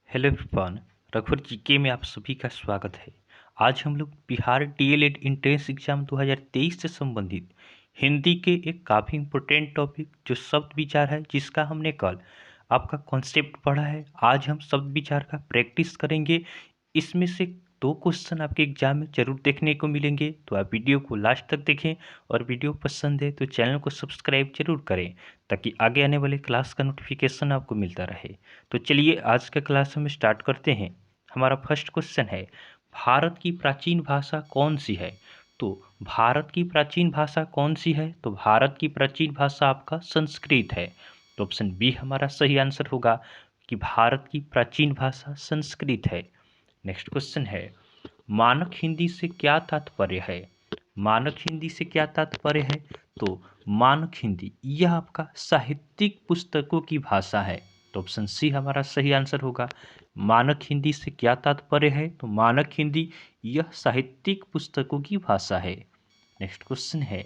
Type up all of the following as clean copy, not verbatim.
Hello everyone. रघुवर GK में आप सभी का स्वागत है। आज हम लोग बिहार डीएलएड एंट्रेंस एग्जाम 2023 से संबंधित हिंदी के एक काफ़ी इम्पोर्टेंट टॉपिक जो शब्द विचार है, जिसका हमने कल आपका कॉन्सेप्ट पढ़ा है, आज हम शब्द विचार का प्रैक्टिस करेंगे। इसमें से दो क्वेश्चन आपके एग्जाम में जरूर देखने को मिलेंगे, तो आप वीडियो को लास्ट तक देखें और वीडियो पसंद है तो चैनल को सब्सक्राइब जरूर करें ताकि आगे आने वाले क्लास का नोटिफिकेशन आपको मिलता रहे। तो चलिए आज का क्लास हम स्टार्ट करते हैं। हमारा फर्स्ट क्वेश्चन है, भारत की प्राचीन भाषा कौन सी है? तो भारत की प्राचीन भाषा कौन सी है? तो भारत की प्राचीन भाषा आपका संस्कृत है। तो ऑप्शन बी हमारा सही आंसर होगा कि भारत की प्राचीन भाषा संस्कृत है। नेक्स्ट क्वेश्चन है, मानक हिंदी से क्या तात्पर्य है? मानक हिंदी से क्या तात्पर्य है? तो मानक हिंदी यह आपका साहित्यिक पुस्तकों की भाषा है। तो ऑप्शन सी हमारा सही आंसर होगा। मानक हिंदी से क्या तात्पर्य है? तो मानक हिंदी यह साहित्यिक पुस्तकों की भाषा है। नेक्स्ट क्वेश्चन है,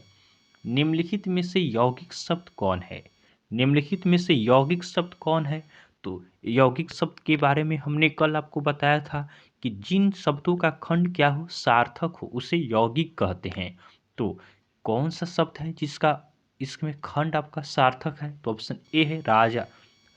निम्नलिखित में से यौगिक शब्द कौन है? निम्नलिखित में से यौगिक शब्द कौन है? तो यौगिक शब्द के बारे में हमने कल आपको बताया था कि जिन शब्दों का खंड क्या हो, सार्थक हो, उसे यौगिक कहते हैं। तो कौन सा शब्द है जिसका इसमें खंड आपका सार्थक है? तो ऑप्शन ए है राजा,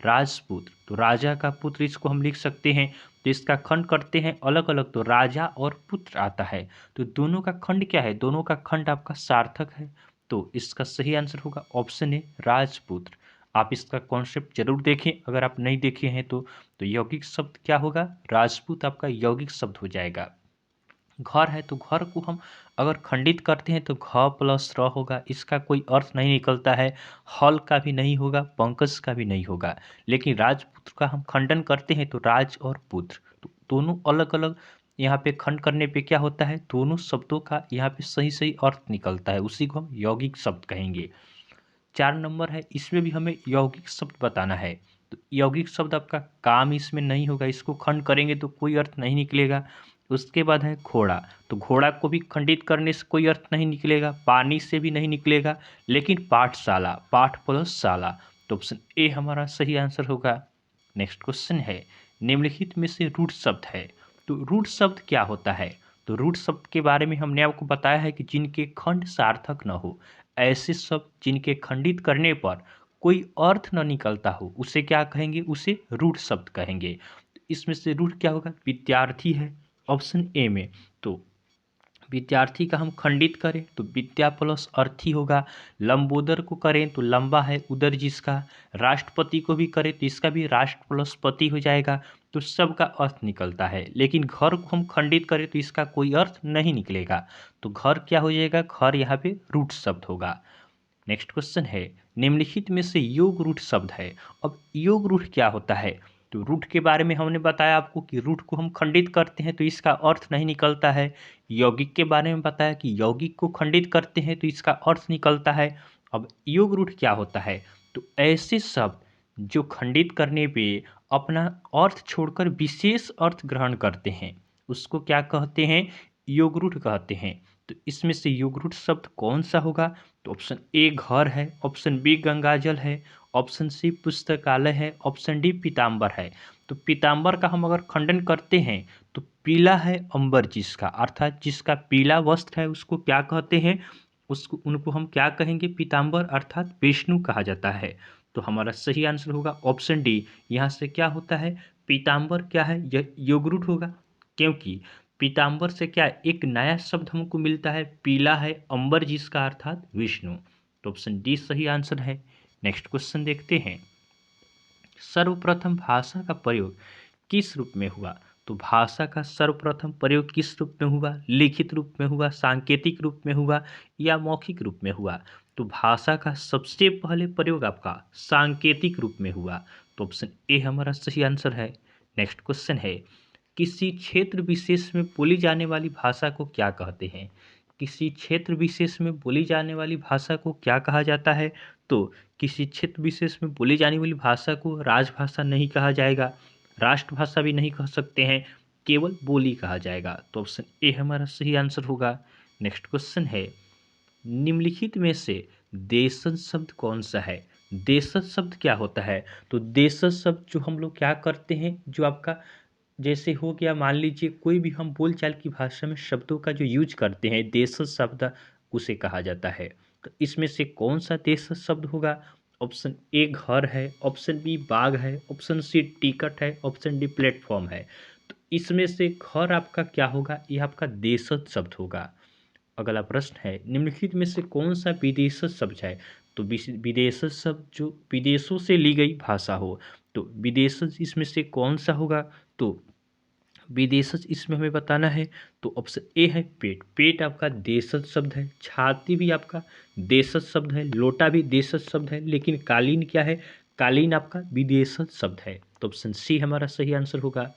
राजपुत्र। तो राजा का पुत्र इसको हम लिख सकते हैं। तो इसका खंड करते हैं अलग अलग, तो राजा और पुत्र आता है। तो दोनों का खंड क्या है? दोनों का खंड आपका सार्थक है। तो इसका सही आंसर होगा ऑप्शन ए राजपुत्र। आप इसका कॉन्सेप्ट जरूर देखें, अगर आप नहीं देखे हैं तो यौगिक शब्द क्या होगा? राजपूत आपका यौगिक शब्द हो जाएगा। घर है तो घर को हम अगर खंडित करते हैं तो घ प्लस र होगा, इसका कोई अर्थ नहीं निकलता है। हल का भी नहीं होगा, पंकज का भी नहीं होगा। लेकिन राजपुत्र का हम खंडन करते हैं तो राज और पुत्र, तो दोनों अलग अलग यहाँ पे खंड करने पे क्या होता है, दोनों शब्दों का यहाँ पे सही सही अर्थ निकलता है, उसी को हम यौगिक शब्द कहेंगे। 4 नंबर है, इसमें भी हमें यौगिक शब्द बताना है। तो यौगिक शब्द आपका काम इसमें नहीं होगा, इसको खंड करेंगे तो कोई अर्थ नहीं निकलेगा। उसके बाद है घोड़ा। तो घोड़ा को भी खंडित करने से कोई अर्थ नहीं निकलेगा, पानी से भी नहीं निकलेगा। लेकिन पाठशाला, पाठ प्लस शाला, तो ऑप्शन ए हमारा सही आंसर होगा। नेक्स्ट क्वेश्चन है, निम्नलिखित में से रूट शब्द है। तो रूट शब्द क्या होता है? तो रूट शब्द के बारे में हमने आपको बताया है कि जिनके खंड सार्थक न हो, ऐसे शब्द जिनके खंडित करने पर कोई अर्थ न निकलता हो, उसे क्या कहेंगे? उसे रूट शब्द कहेंगे। इसमें से रूट क्या होगा? विद्यार्थी है ऑप्शन ए में। तो विद्यार्थी का हम खंडित करें तो विद्या प्लस अर्थी होगा। लंबोदर को करें तो लंबा है उदर जिसका। राष्ट्रपति को भी करें तो इसका भी राष्ट्र प्लस पति हो जाएगा। तो सबका अर्थ निकलता है। लेकिन घर को हम खंडित करें तो इसका कोई अर्थ नहीं निकलेगा। तो घर क्या हो जाएगा? घर यहाँ पे रूट शब्द होगा। नेक्स्ट क्वेश्चन है, निम्नलिखित में से योग रूट शब्द है। अब योग रूट क्या होता है? तो रूट के बारे में हमने बताया आपको कि रूट को हम खंडित करते हैं तो इसका अर्थ नहीं निकलता है। यौगिक के बारे में बताया कि यौगिक को खंडित करते हैं तो इसका अर्थ निकलता है। अब योग रूट क्या होता है? तो ऐसे शब्द जो खंडित करने पे अपना अर्थ छोड़कर विशेष अर्थ ग्रहण करते हैं, उसको क्या कहते हैं? योग रूट कहते हैं। तो इसमें से योग रूट शब्द कौन सा होगा? तो ऑप्शन ए घर है, ऑप्शन बी गंगाजल है, ऑप्शन सी पुस्तकालय है, ऑप्शन डी पीताम्बर है। तो पीताम्बर का हम अगर खंडन करते हैं तो पीला है अंबर जिसका, अर्थात जिसका पीला वस्त्र है उसको क्या कहते हैं? उसको उनको हम क्या कहेंगे? पीताम्बर, अर्थात विष्णु कहा जाता है। तो हमारा सही आंसर होगा ऑप्शन डी। यहाँ से क्या होता है? पीताम्बर क्या है? यह योगरूट होगा, क्योंकि पीताम्बर से क्या एक नया शब्द हमको मिलता है, पीला है अंबर जिसका, अर्थात विष्णु। तो ऑप्शन डी सही आंसर है। नेक्स्ट क्वेश्चन देखते हैं, सर्वप्रथम भाषा का प्रयोग किस रूप में हुआ? तो भाषा का सर्वप्रथम प्रयोग किस रूप में हुआ? लिखित रूप में हुआ, सांकेतिक रूप में हुआ या मौखिक रूप में हुआ? तो भाषा का सबसे पहले प्रयोग आपका सांकेतिक रूप में हुआ। तो ऑप्शन ए हमारा सही आंसर है। नेक्स्ट क्वेश्चन है, किसी क्षेत्र विशेष में बोली जाने वाली भाषा को क्या कहते हैं? किसी क्षेत्र विशेष में बोली जाने वाली भाषा को क्या कहा जाता है? तो किसी क्षेत्र विशेष में बोली जाने वाली भाषा को राजभाषा नहीं कहा जाएगा, राष्ट्रभाषा भी नहीं कह सकते हैं, केवल बोली कहा जाएगा। तो ऑप्शन ए हमारा सही आंसर होगा। नेक्स्ट क्वेश्चन है, निम्नलिखित में से देशन शब्द कौन सा है? देशज शब्द क्या होता है? तो देशज शब्द जो हम लोग क्या करते हैं, जो आपका जैसे हो गया, मान लीजिए कोई भी हम बोलचाल की भाषा में शब्दों का जो यूज करते हैं, देशज शब्द उसे कहा जाता है। तो इसमें से कौन सा देशज शब्द होगा? ऑप्शन ए घर है, ऑप्शन बी बाग है, ऑप्शन सी टिकट है, ऑप्शन डी प्लेटफॉर्म है। तो इसमें से घर आपका क्या होगा? ये आपका देशज शब्द होगा। अगला प्रश्न है, निम्नलिखित में से कौन सा विदेशज शब्द है? तो विदेशज शब्द जो विदेशों से ली गई भाषा हो, तो विदेशज इसमें से कौन सा होगा? तो विदेशज इसमें हमें बताना है। तो ऑप्शन ए है पेट। पेट आपका देशज शब्द है। छाती भी आपका देशज शब्द है। लोटा भी देशज शब्द है। लेकिन कालीन क्या है? कालीन आपका विदेशज शब्द है। तो ऑप्शन सी हमारा सही आंसर होगा।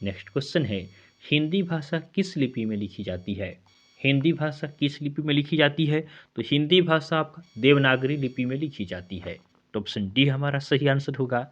नेक्स्ट क्वेश्चन है, हिंदी भाषा किस लिपि में लिखी जाती है? हिंदी भाषा किस लिपि में लिखी जाती है? तो हिंदी भाषा आपका देवनागरी लिपि में लिखी जाती है। तो ऑप्शन डी हमारा सही आंसर होगा।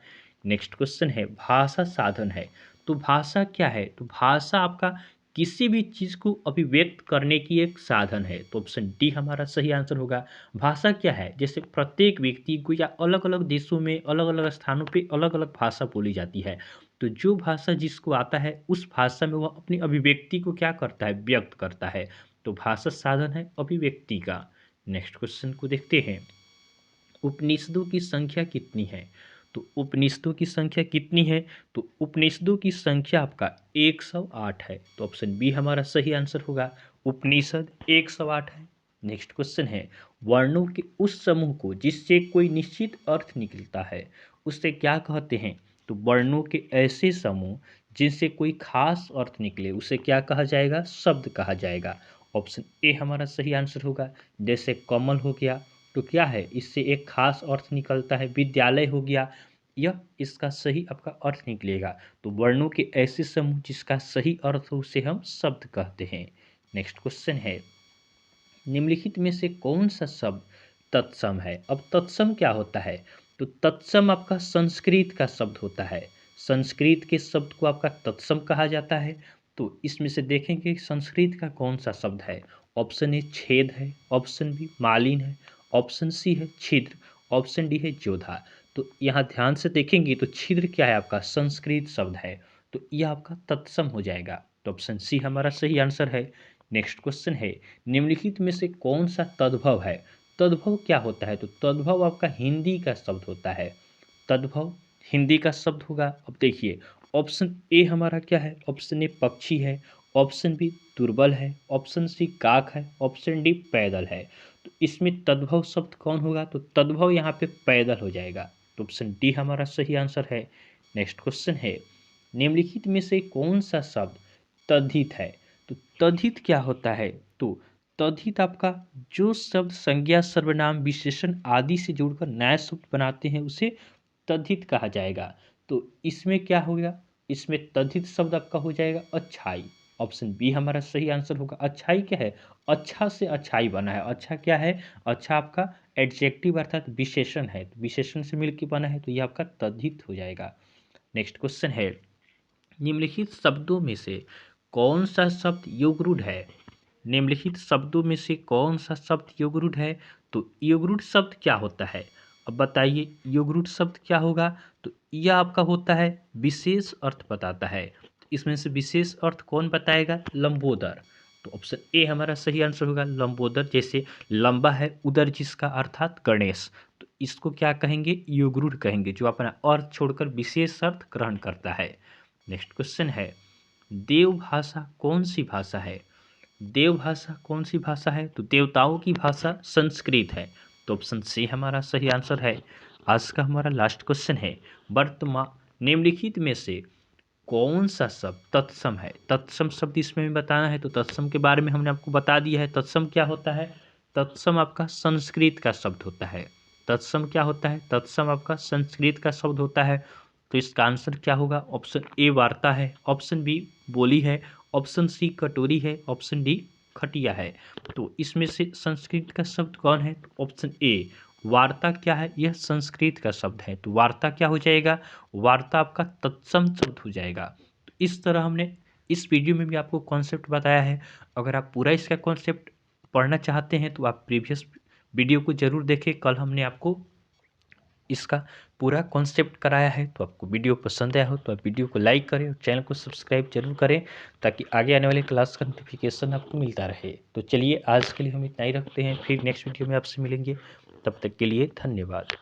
नेक्स्ट क्वेश्चन है, भाषा साधन है। तो भाषा क्या है? तो भाषा आपका किसी भी चीज़ को अभिव्यक्त करने की एक साधन है। तो ऑप्शन डी हमारा सही आंसर होगा। भाषा क्या है? जैसे प्रत्येक व्यक्ति को या अलग अलग देशों में अलग अलग स्थानों पे अलग अलग भाषा बोली जाती है। तो जो भाषा जिसको आता है उस भाषा में वह अपनी अभिव्यक्ति को क्या करता है? व्यक्त करता है। तो भाषा साधन है अभिव्यक्ति का। नेक्स्ट क्वेश्चन को देखते हैं, उपनिषदों की संख्या कितनी है? तो उपनिषदों की संख्या कितनी है? तो उपनिषदों की संख्या आपका 108 है। तो ऑप्शन बी हमारा सही आंसर होगा। उपनिषद 108 है। नेक्स्ट क्वेश्चन है, वर्णों के उस समूह को जिससे कोई निश्चित अर्थ निकलता है उसे क्या कहते हैं? तो वर्णों के ऐसे समूह जिनसे कोई खास अर्थ निकले उसे क्या कहा जाएगा? शब्द कहा जाएगा। ऑप्शन ए हमारा सही आंसर होगा। जैसे कमल हो गया, तो क्या है? इससे एक खास अर्थ निकलता है। विद्यालय हो गया, यह इसका सही आपका अर्थ निकलेगा। तो वर्णों के ऐसे समूह जिसका सही अर्थ हो उसे हम शब्द कहते हैं। नेक्स्ट क्वेश्चन है, निम्नलिखित में से कौन सा शब्द तत्सम है? अब तत्सम क्या होता है? तो तत्सम आपका संस्कृत का शब्द होता है। संस्कृत के शब्द को आपका तत्सम कहा जाता है। तो इसमें से देखेंगे संस्कृत का कौन सा शब्द है। ऑप्शन ए छेद है, ऑप्शन बी मालिन है, ऑप्शन सी है छिद्र, ऑप्शन डी है जोधा। तो यहाँ ध्यान से देखेंगे तो छिद्र क्या है? आपका संस्कृत शब्द है। तो यह आपका तत्सम हो जाएगा। तो ऑप्शन सी हमारा सही आंसर है। नेक्स्ट क्वेश्चन है, निम्नलिखित में से कौन सा तद्भव है? तद्भव क्या होता है? तो तद्भव आपका हिंदी का शब्द होता है। तद्भव हिंदी का शब्द होगा। अब देखिए, ऑप्शन ए हमारा क्या है? ऑप्शन ए पक्षी है, ऑप्शन बी दुर्बल है, ऑप्शन सी काक है, ऑप्शन डी पैदल है। तो इसमें तद्भव शब्द कौन होगा? तो तद्भव यहाँ पे पैदल हो जाएगा। तो ऑप्शन डी हमारा सही आंसर है। नेक्स्ट क्वेश्चन है, निम्नलिखित में से कौन सा शब्द तद्धित है? तो तद्धित क्या होता है? तो तद्धित आपका जो शब्द संज्ञा सर्वनाम विशेषण आदि से जोड़कर नया शब्द बनाते हैं उसे तद्धित कहा जाएगा। तो इसमें क्या होगा? इसमें तद्धित शब्द आपका हो जाएगा अच्छाई। ऑप्शन बी हमारा सही आंसर होगा। अच्छाई क्या है? अच्छा से अच्छाई बना है। अच्छा क्या है? अच्छा आपका एडजेक्टिव अर्थात विशेषण है। तो विशेषण से मिलकर बना है, तो यह आपका तद्धित हो जाएगा। नेक्स्ट क्वेश्चन है, निम्नलिखित शब्दों में से कौन सा शब्द योगरूढ़ है? निम्नलिखित शब्दों में से कौन सा शब्द योगरूढ़ है? तो योगरूढ़ शब्द क्या होता है? अब बताइए, योगरूढ़ शब्द क्या होगा? तो यह आपका होता है विशेष अर्थ बताता है। तो इसमें से विशेष अर्थ कौन बताएगा? लंबोदर। तो ऑप्शन ए हमारा सही आंसर होगा। लंबोदर, जैसे लंबा है उदर जिसका अर्थात गणेश, तो इसको क्या कहेंगे? योगरूढ़ कहेंगे, जो अपना अर्थ छोड़कर विशेष अर्थ ग्रहण करता है। नेक्स्ट क्वेश्चन है, देव भाषा कौन सी भाषा है? देव भाषा कौन सी भाषा है? तो देवताओं की भाषा संस्कृत है। तो ऑप्शन सी हमारा सही आंसर है। आज का हमारा लास्ट क्वेश्चन है, वर्तमान निम्नलिखित में से कौन सा शब्द तत्सम है? तत्सम शब्द इसमें भी बताना है। तो तत्सम के बारे में हमने आपको बता दिया है। तत्सम क्या होता है? तत्सम आपका संस्कृत का शब्द होता है। तत्सम क्या होता है? तत्सम आपका संस्कृत का शब्द होता है। तो इसका आंसर क्या होगा? ऑप्शन ए वार्ता है, ऑप्शन बी बोली है, ऑप्शन सी कटोरी है, ऑप्शन डी खटिया है। तो इसमें से संस्कृत का शब्द कौन है? तो ऑप्शन ए वार्ता क्या है? यह संस्कृत का शब्द है। तो वार्ता क्या हो जाएगा? वार्ता आपका तत्सम शब्द हो जाएगा। तो इस तरह हमने इस वीडियो में भी आपको कॉन्सेप्ट बताया है। अगर आप पूरा इसका कॉन्सेप्ट पढ़ना चाहते हैं तो आप प्रीवियस वीडियो को ज़रूर देखें। कल हमने आपको इसका पूरा कॉन्सेप्ट कराया है। तो आपको वीडियो पसंद आया हो तो आप वीडियो को लाइक करें और चैनल को सब्सक्राइब जरूर करें, ताकि आगे आने वाले क्लास का नोटिफिकेशन आपको मिलता रहे। तो चलिए आज के लिए हम इतना ही रखते हैं, फिर नेक्स्ट वीडियो में आपसे मिलेंगे। तब तक के लिए धन्यवाद।